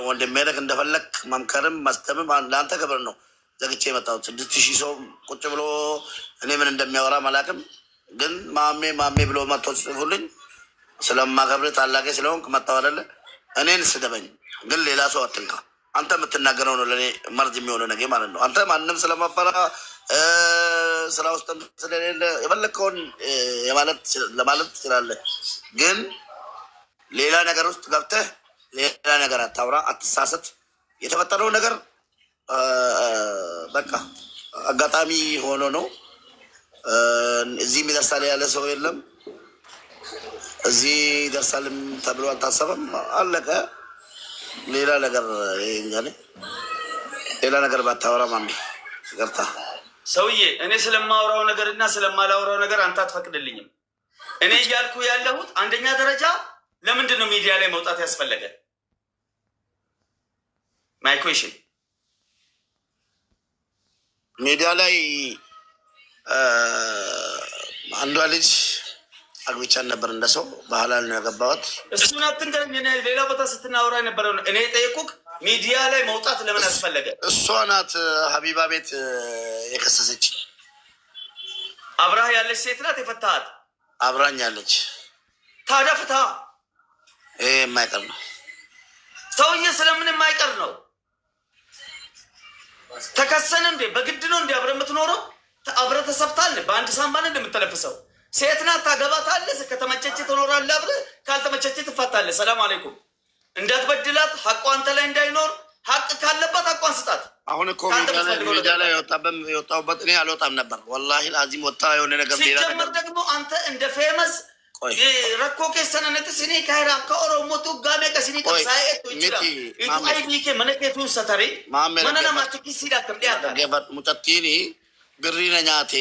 ወንድሜ ነህ እንደፈለክ መምከርም ማስተምም ለአንተ ክብር ነው። ዘግቼ የመጣሁት 6000 ሰው ቁጭ ብሎ እኔ ምን እንደሚያወራ አላውቅም። ግን ማሜ ብሎ መጥቶ ጽፉልኝ ስለማከብር ታላቄ ስለሆንክ መጣሁ አይደለ? እኔን ስደበኝ፣ ግን ሌላ ሰው አትንካ። አንተ የምትናገረው ነው ለእኔ መርዝ የሚሆነው ነገር ማለት ነው። አንተ ማንም ስለማፈራ ስራ ውስጥ ስለሌለ የፈለግከውን ለማለት ትችላለህ። ግን ሌላ ነገር ውስጥ ገብተህ ሌላ ነገር አታውራ፣ አትሳሰት። የተፈጠረው ነገር በቃ አጋጣሚ ሆኖ ነው። እዚህም ይደርሳል ያለ ሰው የለም። እዚህ ይደርሳልም ተብሎ አልታሰበም። አለቀ። ሌላ ነገር ባታወራ ማሚ ገርታ ሰውዬ፣ እኔ ስለማወራው ነገር እና ስለማላወራው ነገር አንተ አትፈቅድልኝም። እኔ እያልኩ ያለሁት አንደኛ ደረጃ ለምንድን ነው ሚዲያ ላይ መውጣት ያስፈለገ? ማይ ኩዌሽን ሚዲያ ላይ አንዷ ልጅ አግብቻን ነበር እንደሰው ባህላል ነው ያገባሁት። እሱን አትንገረኝ። ሌላ ቦታ ስትናወራ የነበረው እኔ ጠየቁክ ሚዲያ ላይ መውጣት ለምን አስፈለገ? እሷ ናት ሀቢባ ቤት የከሰሰች። አብራህ ያለች ሴት ናት የፈታሃት? አብራኝ ያለች። ታዲያ ፍታ። ይሄ የማይቀር ነው ሰውዬ፣ ስለምን የማይቀር ነው? ተከሰን እንዴ? በግድ ነው እንዴ አብረህ የምትኖረው? አብረህ ተሰፍታለህ። በአንድ ሳምባን እንደምትለፍሰው ሴት ናት። ታገባታለህ። ከተመቸች ትኖራለህ አብረህ፣ ካልተመቸች ትፋታለህ። ሰላም አለይኩም። እንዳትበድላት፣ ሀቁ አንተ ላይ እንዳይኖር። ሀቅ ካለባት ሀቋን ስጣት። አሁን እኮ ሚዲያ ላይ የወጣሁበት እኔ አልወጣም ነበር። ወላሂ አዚም ወጣ የሆነ ነገር ሲጀመር ደግሞ አንተ እንደ ፌመስ ረኮ ኬሰነነት ሲኒ ካይራ ከኦሮሞቱ ጋሜ ከሲኒ ቀሳኤቱ ይችላል ኢቱ አይቢኬ መነኬቱ ሰተሪ መነና ማትኪ ሲዳ ከብዲያታ ገበት ሙጨቲኒ ብሪነ ኛቴ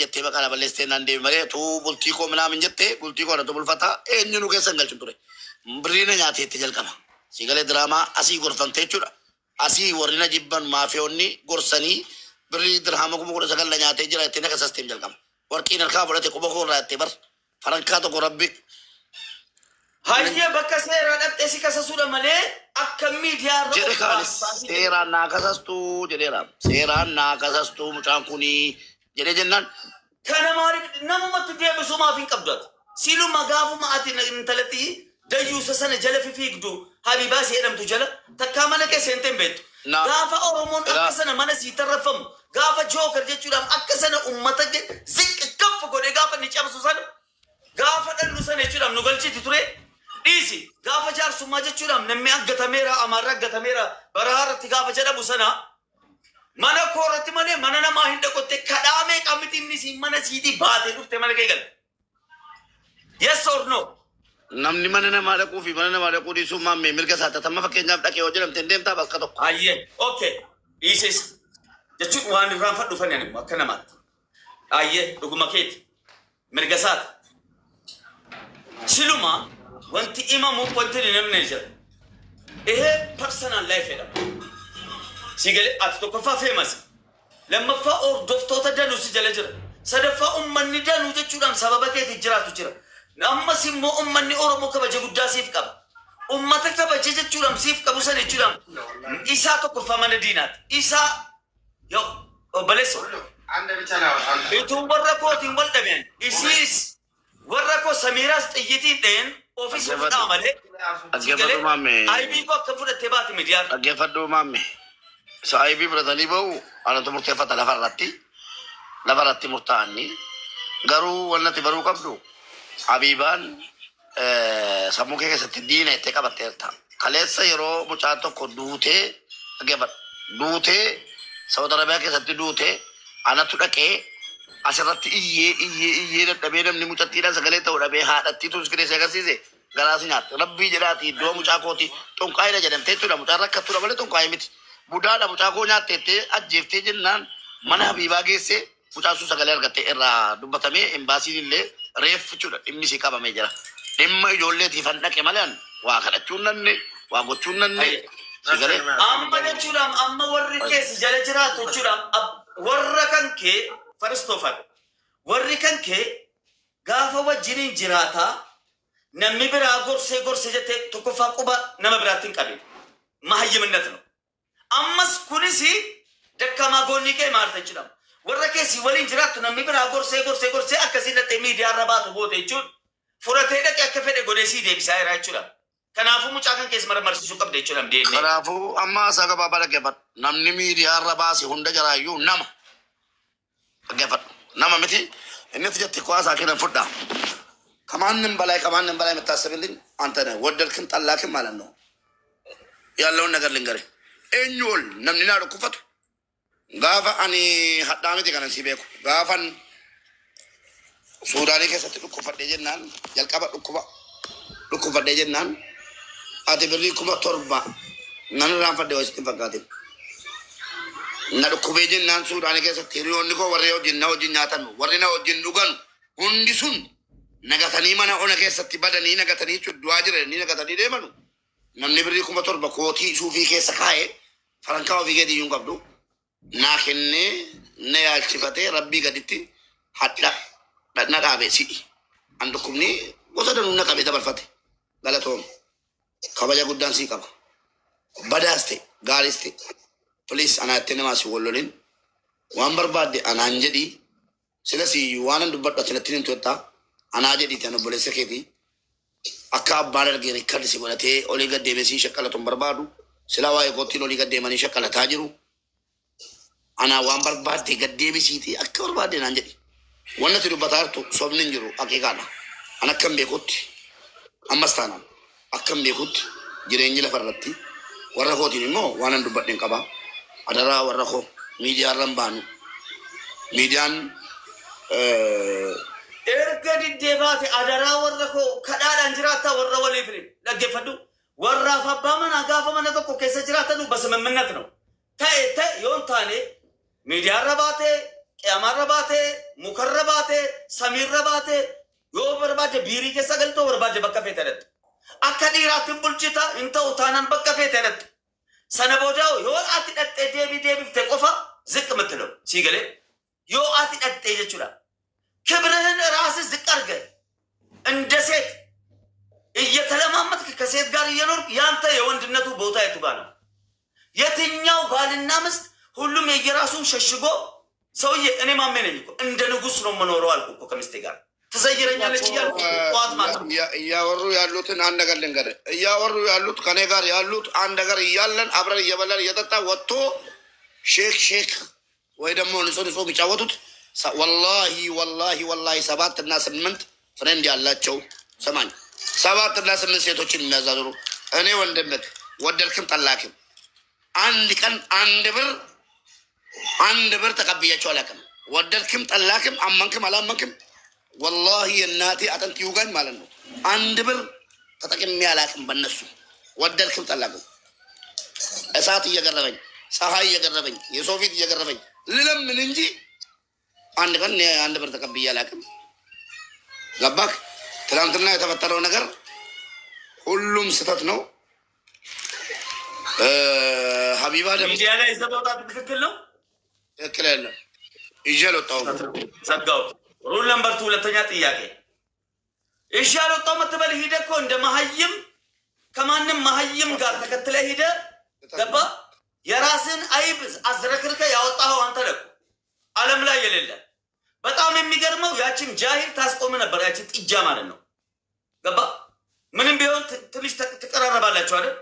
ጀቴ በቃላ በለስቴና እንደ መሬቱ ቡልቲኮ ምናምን ጀቴ ቡልቲኮ ነው ቡልፈታ እኝኑ ከሰንገልጭ ቱሬ ብሪነ ኛቴ ተጀልቀማ ሲገለ ድራማ አሲ ጎርፈንቴ ቹራ አሲ ወሪና ጅበን ማፊዮኒ ጎርሰኒ ብሪ ድርሃመ ኩሙ ጎረ ሰገለ ኛቴ ጅራ ተነ ከሰስቴም ጀልቀማ ወርቂ ነርካ ቦለቴ ቆቦኮ ራቴ በር ፈረንካቶ ጎረቢ ሀየ በከሰራ ደጤሲ ከሰሱ ለመሌ አከሚ ዲያሮ ጀደካስ ሴራና ከሰስቱ ጀደራ ሴራና ከሰስቱ ሙጫንኩኒ ጀደ ጀናን ከነማሪ ነመት ዲያብሱ ማፊን ቀብዷት ሲሉ መጋፉ ማአቲ እንተለቲ ደዩ ሰሰነ ጀለፊ ፊግዱ ሀቢባ ሲሄደምቱ ጀለ ተካመለከ ሴንቴን ቤቱ ጋፋ ኦሮሞን አከሰነ መነስ ይተረፈም ጋፋ ጆከር ጀቹዳም አከሰነ ኡመተገ ዝቅ ከፍ ጎዴ ጋፋ ንጨብሱ ሰነ ጋፋ ደሉ ሰነ ጀቹዳም ኑገልቺ ትቱሬ ዲሲ ጋፋ ጃርሱማ ጀቹዳም ነሚያገተሜራ አማራገተሜራ በራሃረት ጋፋ ጀደቡ ሰና መነ ኮረት መኔ መነነማ ሂንደቆቴ ከዳሜ ቀምጢኒ ሲመነ ሲቲ ባቴ ዱፍቴ መለከ ይገል የስ ኦር ኖ namni mana nama dhaquu fi mana nama dhaquu dhiisuu maammee mirga isaa tatama fakkeenyaaf dhaqee yoo jedhamte deemtaa bakka tokko. Ayyee okay dhiises jechuun waan irraan fadhufan ani akka namaatti. Ayyee dhuguma keeti mirga isaati. Siluma wanti imamu wanti namni jira. Ehee personal life jedhama. Sigalee ati tokkoffaa famous lammaffaa hordoftoota danuu si jala jira. Sadaffaa uummanni danuu jechuudhaan sababa keetii jiraatu jira. amma simmo ummanni oromo kabaje guddaa siif qaba. Ummata kabaje jechuudhaan siif qabu sana jechuudhaan isaa tokko famana diinaati. Isaa yoo obboleessa ituu warra kootiin wal dhabeen isiis warra koo Samiiraas xiyyitiin dheen ofiisi fudhaa malee aybii koo akka fudhattee baate miidiyaa dhaggeeffadhu maamme isa aybii fudhatanii bahu anatu murteeffata lafarratti murtaa'anii garuu wannati baruu qabdu Habibaan sammuu kee keessatti diina itti qabatteerta. Kaleessa yeroo mucaa tokko duutee Saudi Arabiyaa keessatti duutee anatu dhaqee asirratti iyyee dadhabee namni mucattiidhaan sagalee ta'uu dhabee haadhattii tuskiree agarsiise garaasi nyaatte. Rabbii jedhaati iddoo mucaa kooti xonqaayina jedhamtee jechuudha. Mucaan rakkattuudha malee xonqaayii miti. Budaadha mucaa koo nyaatteettee ajjeeftee jennaan mana Habibaa geessee mucaan sun sagalee argattee irraa dubbatamee embaasiin illee reef jechuudha dhimmi si qabamee jira. Dhimma ijoolleetiif han dhaqe malee waa kadhachuun nanne waa gochuun nanne. Amma jechuudhaan amma warri keessa jala jiraatu jechuudhaan warra kan kee Firistoofer warri kan kee gaafa wajjiniin jiraataa namni biraa gorsee jettee tokkoffaa quba nama biraatti hin qabin. መሀይምነት ነው። አመስ ኩንሲ ደካማ ጎኒቄ ማለት ይችላል ወረኬ ሲወሊን ጅራት ነው የሚብራ ጎርሴ አከሲለተ ሚዲያ ረባቱ ቦቴ ቹን ፉረቴ ደቅ ያከፈደ ጎዴሲ ዴቢሳ ይራ ይችላል ከናፉ ሙጫከን ኬስ መረመርሲሱ ቀብደ ይችላል ዴ ከናፉ አማ ሰገባ ባለገበት ናምኒ ሚዲያ ረባሲ ሁንደ ጀራዩ ናማ ገፈት ናማ ምቲ እነት ጀት ኳሳ ከነ ፍዳ ከማንም በላይ የምታስብልኝ አንተ ነህ። ወደድክም ጠላክም ማለት ነው። ያለውን ነገር ልንገርህ ኤኞል ነምኒና ዱኩፈቱ ጋፋ አኒ ሀዳሚቲ ከነን ሲቤኩ ጋፋን ሱዳኒ ከሰት ዱኩፈደ ጀናን ጀልቀባ ዱኩፈደ ጀናን አቲ ብሪ ኩማ ቶርባ ነን ራንፈደ ወስቲ ፈጋቲ እና ዱኩቤ ጀናን ሱዳኒ ከሰት ሪዮን ኮ ወሬው ጅናው ጅኛተን ወሬናው ጅንዱገን ሁንዲሱን nagatanii mana ona keessatti badanii nagatanii cudduwaa jiranii nagatanii deemanu namni birrii 1,700 kootii suufii keessa kaa'ee farankaa ofii gadi iyyuu qabdu naa kennee na yaalchifatee rabbii gaditti hadha na dhaabe si'i an dhukkubni gosa danuu na qabe dabarfate galatoom kabaja guddaan sii qaba badaas ta'e gaariis ta'e pliis anaatti namaa si wallolin waan barbaadde anaan jedhii silas waanan dubbadhu atinatti hin tuettaa أنا أجد إذا نبغى سكتي أكاب بارر غير كذا سيبولته أولي قد ديمسي شكله تنبربادو سلاوا يقطين أولي قد ديماني شكله تاجرو أنا وام برباد قد ديمسي تي أكبر بعد نانجري وانا تلو بتارتو صوب ننجرو أكيكانا أنا كم بيكوت أمستانا أكم بيكوت جرينجي لفرتي ورخو تيمو وانا نبغى نكبا أدرا ورخو ميديا رمبانو ميديان ኤርገድ ዴባቴ አደራ ወረኮ ከዳላን ጅራታ ወረ ወሊፍሪ ለገፈዱ ወራፋ ባመና ጋፈ መነተኮ ከሰ ጅራተኑ በስምምነት ነው ታይተ ዮንታኔ ሚዲያ ረባቴ ቂያማ ረባቴ ሙከር ረባቴ ሰሚር ረባቴ ዮ በርባጀ ቢሪ ከሰገልቶ ወርባጀ በከፈ ተረት አከዲራት ቡልጭታ እንተው ታናን በከፈ ተረት ሰነቦዳው ዮ አትደጠ ዴቢ ተቆፋ ዝቅ ምትለው ሲገለ ዮ አትደጠ ይችላል ክብርህን ራስህ ዝቅ አድርገህ እንደ ሴት እየተለማመጥክ ከሴት ጋር እየኖርክ ያንተ የወንድነቱ ቦታ የቱ ጋር ነው? የትኛው ባልና ምስት ሁሉም የየራሱን ሸሽጎ ሰውዬ እኔ ማሜ ነኝ እኮ እንደ ንጉስ ነው የምኖረው አልኩ እኮ ከሚስቴ ጋር ትዘይረኛለች እያልኩ ጠዋት ማታ እያወሩ ያሉትን አንድ ነገር ልንገርህ። እያወሩ ያሉት ከኔ ጋር ያሉት አንድ ነገር እያለን አብረን እየበላን እየጠጣ ወጥቶ ሼክ ወይ ደግሞ ንጹህ የሚጫወቱት ወላሂ 7 እና 8 ፍሬንድ ያላቸው ሰማኝ 7 እና 8 ሴቶችን የሚያዛዝሩ እኔ ወንድምህ ወደድክም ጠላክም አንድ ቀን አንድ ብር ተቀብያቸው አላውቅም። ወደድክም ጠላክም አመንክም አላመንክም ወላሂ እናቴ አጥንት ይውጋኝ ማለት ነው። አንድ ብር ተጠቅሜ አላውቅም በእነሱ ወደድክም ጠላክም። እሳት እየገረበኝ ፀሐይ እየገረበኝ የሰው ፊት እየገረበኝ ልለምን እንጂ አንድ ቀን አንድ ብር ተቀብዬ አላውቅም። ገባክ? ትናንትና የተፈጠረው ነገር ሁሉም ስህተት ነው። ሀቢባ ደግሞ ሚዲያ ላይ ዘባታ ትክክል ነው። ትክክል አይደለም። ይዤ አልወጣሁም። ዘጋው። ሩል ነምበር 2 ሁለተኛ ጥያቄ ይዤ አልወጣሁም መተበል ሂደ እኮ እንደ መሀይም ከማንም መሀይም ጋር ተከትለ ሂደ ገባ የራስን አይብ አዝረክርከ ያወጣኸው አንተ ለኩ ዓለም ላይ የሌለ በጣም የሚገርመው ያቺን ጃሂል ታስቆም ነበር። ያቺን ጥጃ ማለት ነው። ገባ ምንም ቢሆን ትንሽ ተቀራረባላችሁ አይደል?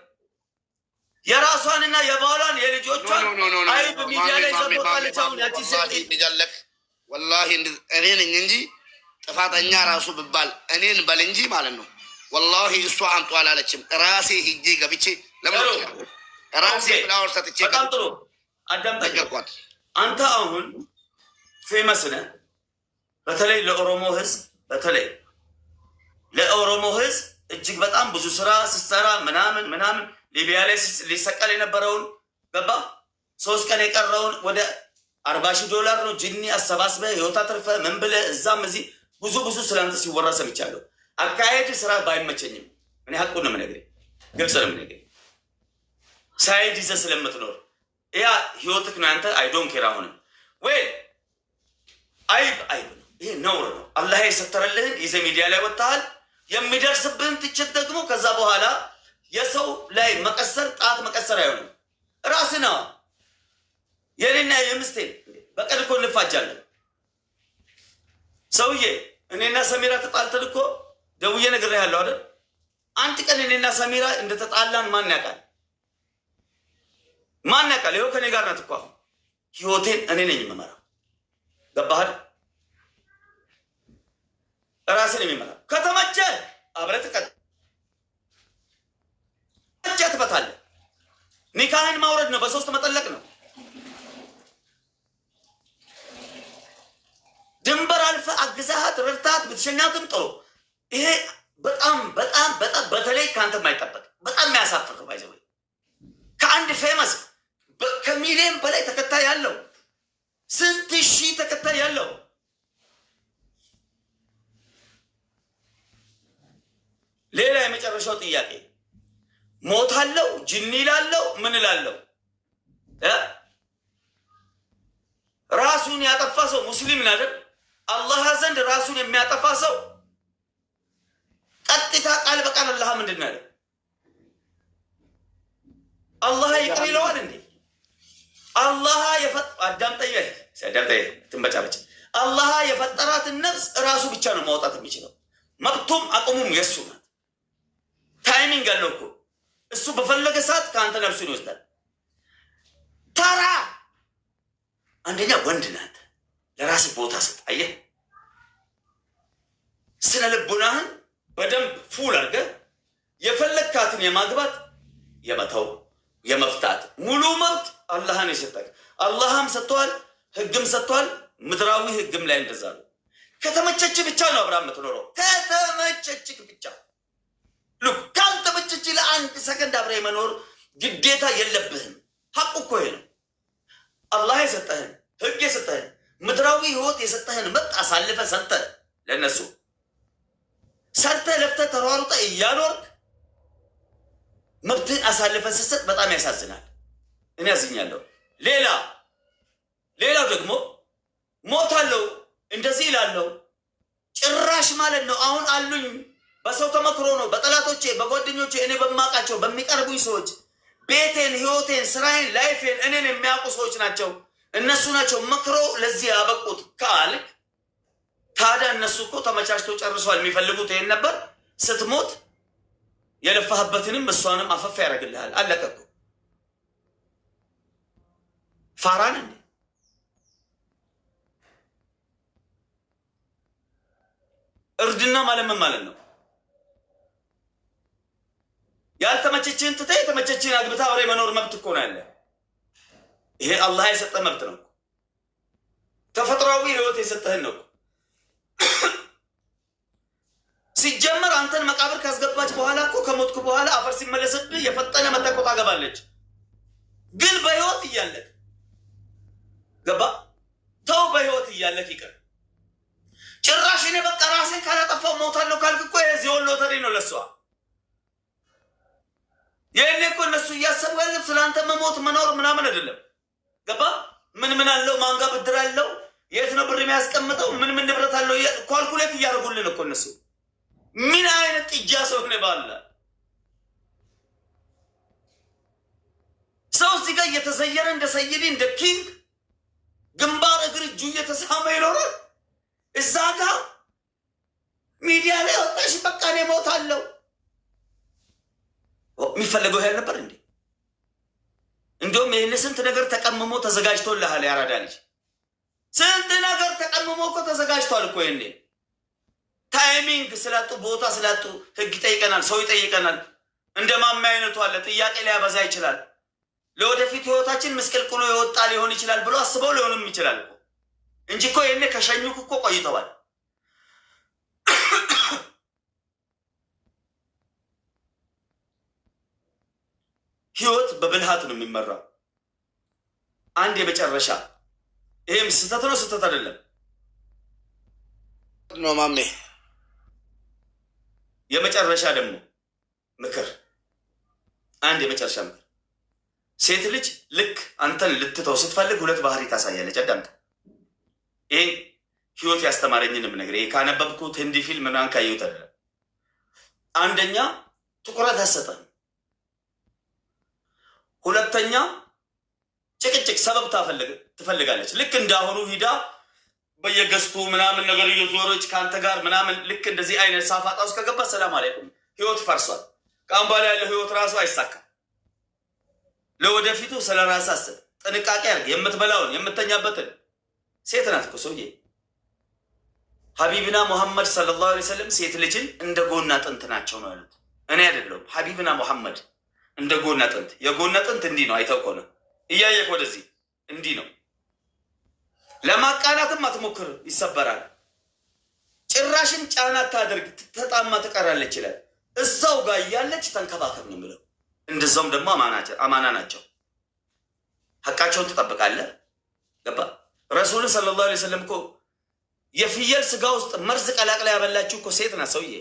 የራሷንና የባሏን የልጆቿን አይብ ሚዲያ ላይ ዘቦታለች። አሁን ያቺ ሴት ይደለክ ወላሂ እኔ ነኝ እንጂ ጥፋተኛ ራሱ ብባል እኔን በል እንጂ ማለት ነው። ወላሂ እሷ አንጡ አላለችም። ራሴ ሂጄ ገብቼ ለምን ራሴ ፍላወር ሰጥቼ በጣም ጥሩ አዳምጠኝ። አንተ አሁን ፌመስ ነህ። በተለይ ለኦሮሞ ህዝብ እጅግ በጣም ብዙ ስራ ስትሰራ ምናምን ሊቢያ ላይ ሊሰቀል የነበረውን ገባ 3 ቀን የቀረውን ወደ $40,000 ነው ጅኒ አሰባስበህ ህይወት አትርፈህ ምን ብለህ እዛም እዚህ ብዙ ስላንተ ሲወራ ሰምቻለሁ። አካሄድ ስራ ባይመቸኝም እኔ ሀቁን ነው የምነግርህ፣ ግልጽ ነው የምነግርህ። ሳይድ ይዘህ ስለምትኖር ያ ህይወትክ ነው አንተ። አይ ዶንት ኬር አሁንም ወይ አይብ ነው። ይሄ ነውር ነው። አላህ የሰተረልህን ይዘህ ሚዲያ ላይ ወጣሃል። የሚደርስብህን ትችት ደግሞ ከዛ በኋላ የሰው ላይ መቀሰር ጣት መቀሰር አይሆንም። ራስህ ነዋ። የኔና የምስቴን በቀን እኮ እንፋጃለን። ሰውዬ እኔና ሰሜራ ተጣልተን እኮ ደውዬ ነግሬሃለሁ አይደል? አንድ ቀን እኔና ሰሜራ እንደተጣላን ማን ያውቃል? ማን ያውቃል? ይኸው ከኔ ጋር ናት እኮ አሁን። ህይወቴን እኔ ነኝ የምመራው። ገባህ? ራስን የሚመራ ከተመቸ አብረህ ትፈታለህ። ኒካህን ማውረድ ነው፣ በሶስት መጠለቅ ነው። ድንበር አልፈህ አግዛሃት ረድታት ብትሸኛትም ጥሩ። ይሄ በጣም በጣም በጣም በተለይ ከአንተ የማይጠበቅ በጣም የሚያሳፍር ነው። ባይዘው ከአንድ ፌመስ ከሚሊዮን በላይ ተከታይ ያለው ስንት ሺህ ተከታይ ያለው ሌላ የመጨረሻው ጥያቄ ሞታለው ጅኒ ላለው ምን ላለው ራሱን ያጠፋ ሰው ሙስሊም አይደል? አላህ ዘንድ ራሱን የሚያጠፋ ሰው ቀጥታ ቃል በቃል አላህ ምንድን ነው? አላህ ይቅር ይለዋል እንዴ? አላህ አዳምጠኝ ትንበጫበጭ። አላህ የፈጠራትን ነፍስ ራሱ ብቻ ነው ማውጣት የሚችለው። መብቱም አቅሙም የሱ ናት። ታይሚንግ አለው እኮ እሱ በፈለገ ሰዓት ከአንተ ነፍሱን ይወስዳል። ተራ አንደኛ ወንድ ናት። ለራስህ ቦታ ስጥ። አየህ፣ ስነ ልቡናህን በደንብ ፉል አድርገህ የፈለግካትን የማግባት የመተው የመፍታት ሙሉ መብት አላህን የሰጠህ አላህም ሰጥቷል፣ ህግም ሰጥቷል። ምድራዊ ህግም ላይ እንደዛ ነው። ከተመቸች ብቻ ነው አብራ የምትኖረው። ከተመቸችክ ብቻ ሉክ ካልተመቸች ለአንድ ሰከንድ አብራ የመኖር ግዴታ የለብህም። ሐቁ እኮ ይሄ ነው። አላህ የሰጠህን ህግ የሰጠህን ምድራዊ ህይወት የሰጠህን መብት አሳልፈ ሰጥተህ ለእነሱ ሰርተህ ለፍተህ ተሯሩጠህ እያኖርክ መብትህን አሳልፈ ስትሰጥ በጣም ያሳዝናል። እኔ ያዝኛለሁ። ሌላው ደግሞ ሞታለሁ እንደዚህ ይላለሁ ጭራሽ ማለት ነው። አሁን አሉኝ በሰው ተመክሮ ነው፣ በጠላቶቼ በጓደኞቼ እኔ በማውቃቸው በሚቀርቡኝ ሰዎች ቤቴን፣ ህይወቴን፣ ስራዬን፣ ላይፌን እኔን የሚያውቁ ሰዎች ናቸው። እነሱ ናቸው መክሮ ለዚህ ያበቁት ካልክ ታዲያ እነሱ እኮ ተመቻችተው ጨርሰዋል። የሚፈልጉት ይሄን ነበር። ስትሞት የለፋህበትንም እሷንም አፈፋ ያደርግልሃል። አለቀ እኮ። ፋራን እንዴ? እርድና ማለት ምን ማለት ነው? ያልተመቸችህን ትተህ የተመቸችህን አግብታ አብሬ መኖር መብት እኮ ነው ያለ። ይሄ አላህ የሰጠ መብት ነው። ተፈጥሯዊ ህይወት የሰጠህን ነው። ሲጀመር አንተን መቃብር ካስገባች በኋላ እኮ ከሞትኩ በኋላ አፈር ሲመለስብህ የፈጠነ መተቆ ታገባለች። ግን በህይወት እያለህ ገባ ተው፣ በህይወት እያለህ ይቅር። ጭራሽ እኔ በቃ ራሴን ካላጠፋው ሞታለሁ ካልክ እኮ የዚሆን ሎተሪ ነው ለሷ። ይህኔ እኮ እነሱ እያሰቡ ያለ ስለአንተ መሞት መኖር ምናምን አይደለም። ገባ ምን አለው፣ ማንጋ ብድር አለው፣ የት ነው ብር የሚያስቀምጠው፣ ምን ንብረት አለው፣ ኳልኩሌት እያደረጉልን እኮ እነሱ። ምን አይነት ጥጃ ሰው ሆነ ባለ ሰው እዚህ ጋር እየተዘየረ እንደ ሰይዲ እንደ ኪንግ ግንባር እግር እጁ እየተሳመ ይኖራል። እዛ ጋር ሚዲያ ላይ ወጣሽ በቃ እኔ ሞታለሁ። የሚፈለገው ያህል ነበር እንዴ? እንዲሁም ይህን ስንት ነገር ተቀምሞ ተዘጋጅቶልሃል። ያራዳ ልጅ ስንት ነገር ተቀምሞ እኮ ተዘጋጅቷል እኮ። ይሄኔ ታይሚንግ ስላጡ ቦታ ስላጡ ህግ ይጠይቀናል፣ ሰው ይጠይቀናል። እንደ ማማ አይነቱ አለ ጥያቄ ሊያበዛ ይችላል። ለወደፊት ህይወታችን ምስቅልቅሎ የወጣ ሊሆን ይችላል ብሎ አስበው ሊሆንም ይችላል እኮ እንጂ እኮ ይሄኔ ከሸኙክ እኮ ቆይተዋል። ህይወት በብልሃት ነው የሚመራው። አንድ የመጨረሻ ይሄም ስህተት ነው፣ ስህተት አይደለም ነው ማሜ። የመጨረሻ ደግሞ ምክር፣ አንድ የመጨረሻ ምክር። ሴት ልጅ ልክ አንተን ልትተው ስትፈልግ ሁለት ባህሪ ታሳያለች። አዳምጥ። ይሄ ህይወት ያስተማረኝንም ነገር ይሄ ካነበብኩት ህንዲ ፊልም ምናምን ካየሁት አይደለም። አንደኛ ትኩረት አትሰጥም። ሁለተኛ ጭቅጭቅ ሰበብ ትፈልጋለች። ልክ እንዳሁኑ ሂዳ በየገስቱ ምናምን ነገር እየዞረች ከአንተ ጋር ምናምን ልክ እንደዚህ አይነት ሳፋጣ ውስጥ ከገባ ሰላም አለይኩም ህይወት ፈርሷል። ከአሁን በኋላ ያለው ህይወት ራሱ አይሳካም። ለወደፊቱ ስለ ራስህ አስብ፣ ጥንቃቄ አድርግ። የምትበላውን የምተኛበትን ሴት ናት እኮ ሰውዬ። ሀቢብና ሙሐመድ ሰለላሁ ዐለይሂ ወሰለም ሴት ልጅን እንደ ጎና ጥንት ናቸው ነው ያሉት። እኔ አይደለሁም። ሀቢብና ሙሐመድ እንደ ጎና ጥንት። የጎና ጥንት እንዲህ ነው። አይተው ከሆነ እያየህ ወደዚህ እንዲህ ነው። ለማቃናትም አትሞክር፣ ይሰበራል። ጭራሽን ጫና ታደርግ፣ ተጣማ ትቀራለች ይላል። እዛው ጋር እያለች ተንከባከብ ነው የሚለው። እንደዛውም ደግሞ አማና ናቸው። ሐቃቸውን ትጠብቃለህ። ገባ? ረሱልን ሰለላሁ ዐለይሂ ወሰለም እኮ የፍየል ስጋ ውስጥ መርዝ ቀላቅላ ያበላችሁ እኮ ሴት ናት ሰውዬ።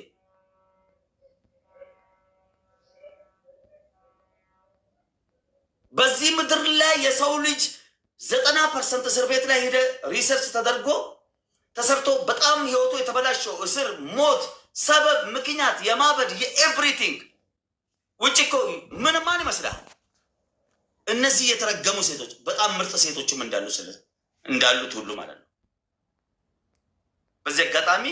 በዚህ ምድር ላይ የሰው ልጅ 90% እስር ቤት ላይ ሄደ ሪሰርች ተደርጎ ተሰርቶ በጣም ህይወቱ የተበላሸው እስር፣ ሞት፣ ሰበብ፣ ምክንያት፣ የማበድ የኤቭሪቲንግ ውጭ እኮ ምን ማን ይመስላል? እነዚህ የተረገሙ ሴቶች በጣም ምርጥ ሴቶችም እንዳሉት ሁሉ ማለት ነው። በዚህ አጋጣሚ